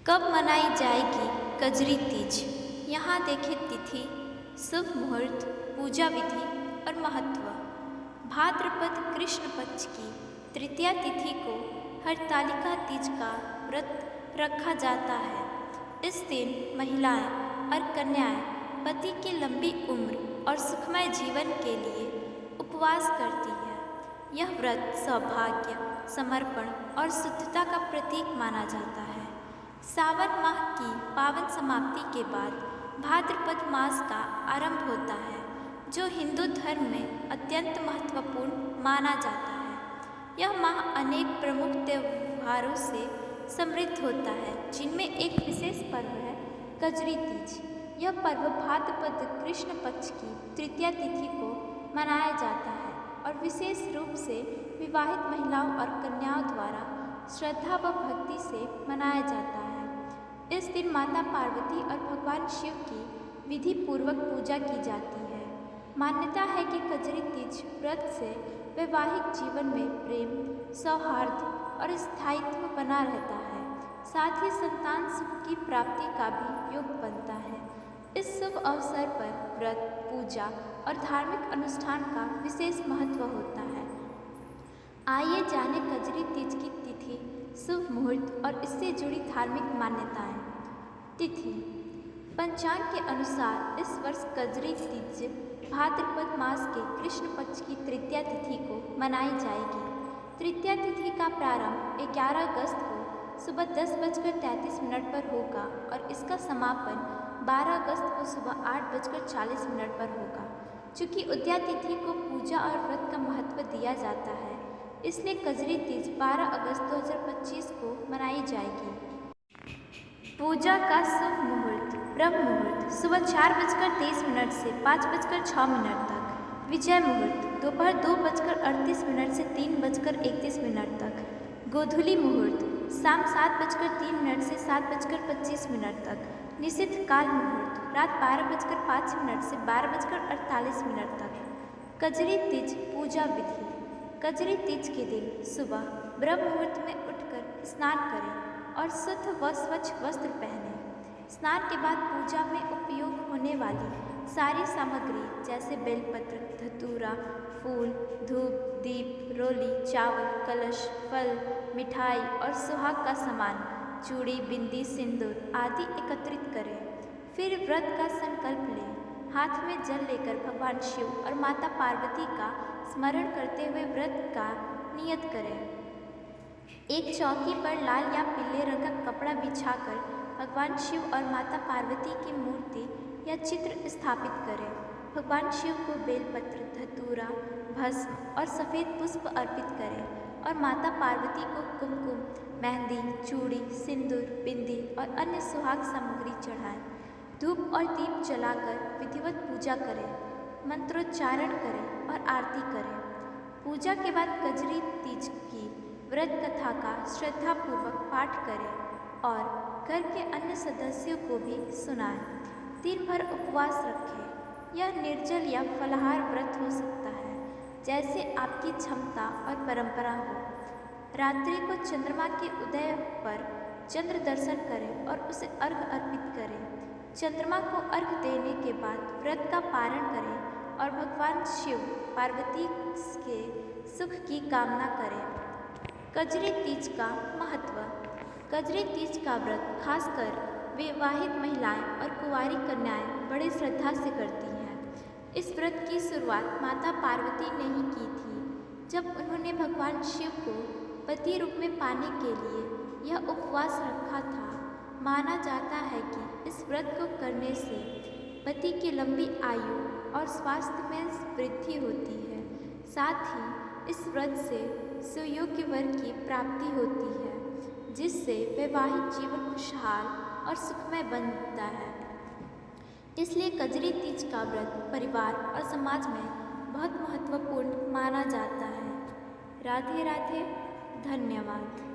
कब मनाई जाएगी कजरी तीज? यहाँ देखें तिथि, शुभ मुहूर्त, पूजा विधि और महत्व। भाद्रपद कृष्ण पक्ष की तृतीया तिथि को हरतालिका तीज का व्रत रखा जाता है। इस दिन महिलाएं और कन्याएं पति की लंबी उम्र और सुखमय जीवन के लिए उपवास करती है। यह व्रत सौभाग्य, समर्पण और शुद्धता का प्रतीक माना जाता है। सावन माह की पावन समाप्ति के बाद भाद्रपद मास का आरंभ होता है, जो हिंदू धर्म में अत्यंत महत्वपूर्ण माना जाता है। यह माह अनेक प्रमुख त्योहारों से समृद्ध होता है, जिनमें एक विशेष पर्व है कजरी तीज। यह पर्व भाद्रपद कृष्ण पक्ष की तृतीया तिथि को मनाया जाता है और विशेष रूप से विवाहित महिलाओं और कन्याओं द्वारा श्रद्धा व भक्ति से मनाया जाता है। इस दिन माता पार्वती और भगवान शिव की विधि पूर्वक पूजा की जाती है। मान्यता है कि कजरी तीज व्रत से वैवाहिक जीवन में प्रेम, सौहार्द और स्थायित्व बना रहता है। साथ ही संतान सुख की प्राप्ति का भी योग बनता है। इस शुभ अवसर पर व्रत, पूजा और धार्मिक अनुष्ठान का विशेष महत्व होता है। आइए जानें कजरी तीज की तिथि, शुभ मुहूर्त और इससे जुड़ी धार्मिक मान्यताएं। तिथि: पंचांग के अनुसार इस वर्ष कजरी तीज भाद्रपद मास के कृष्ण पक्ष की तृतीया तिथि को मनाई जाएगी। तृतीया तिथि का प्रारंभ 11 अगस्त को सुबह 10:33 पर होगा और इसका समापन 12 अगस्त को सुबह 8:40 पर होगा। चूँकि उदया तिथि को पूजा और व्रत का महत्व दिया जाता है, इसलिए कजरी तीज 12 अगस्त 2025 को मनाई जाएगी। पूजा का शुभ मुहूर्त: ब्रह्म मुहूर्त सुबह 4:23 से 5:06 तक। विजय मुहूर्त दोपहर 2:38 से 3:31 तक। गोधूली मुहूर्त शाम 7:03 से 7:25 तक। निषिद्ध काल मुहूर्त रात 12:05 से 12:48 तक। कजरी तीज पूजा विधि: कजरी तीज के दिन सुबह ब्रह्म मुहूर्त में उठकर स्नान करें और शुद्ध व स्वच्छ वस्त्र पहनें। स्नान के बाद पूजा में उपयोग होने वाली सारी सामग्री जैसे बेलपत्र, धतूरा, फूल, धूप, दीप, रोली, चावल, कलश, फल, मिठाई और सुहाग का सामान, चूड़ी, बिंदी, सिंदूर आदि एकत्रित करें। फिर व्रत का संकल्प लें। हाथ में जल लेकर भगवान शिव और माता पार्वती का स्मरण करते हुए व्रत का नियत करें। एक चौकी पर लाल या पीले रंग का कपड़ा बिछाकर भगवान शिव और माता पार्वती की मूर्ति या चित्र स्थापित करें। भगवान शिव को बेलपत्र, धतूरा, भस्म और सफ़ेद पुष्प अर्पित करें और माता पार्वती को कुमकुम, मेहंदी, चूड़ी, सिंदूर, बिंदी और अन्य सुहाग सामग्री चढ़ाएं। धूप और दीप जलाकर विधिवत पूजा करें, मंत्रोच्चारण करें और आरती करें। पूजा के बाद कजरी तीज की व्रत कथा का श्रद्धापूर्वक पाठ करें और घर के अन्य सदस्यों को भी सुनाएं। दिन भर उपवास रखें। यह निर्जल या फलाहार व्रत हो सकता है, जैसे आपकी क्षमता और परंपरा हो। रात्रि को चंद्रमा के उदय पर चंद्र दर्शन करें और उसे अर्घ्य अर्पित करें। चंद्रमा को अर्घ्य देने के बाद व्रत का पारण करें और भगवान शिव पार्वती के सुख की कामना करें। कजरी तीज का महत्व: कजरी तीज का व्रत खासकर विवाहित महिलाएं और कुंवारी कन्याएं बड़ी श्रद्धा से करती हैं। इस व्रत की शुरुआत माता पार्वती ने ही की थी, जब उन्होंने भगवान शिव को पति रूप में पाने के लिए यह उपवास रखा था। माना जाता है कि इस व्रत को करने से पति की लंबी आयु और स्वास्थ्य में वृद्धि होती है। साथ ही इस व्रत से सुयोग्य वर की प्राप्ति होती है, जिससे वैवाहिक जीवन खुशहाल और सुखमय बनता है। इसलिए कजरी तीज का व्रत परिवार और समाज में बहुत महत्वपूर्ण माना जाता है। राधे राधे, धन्यवाद।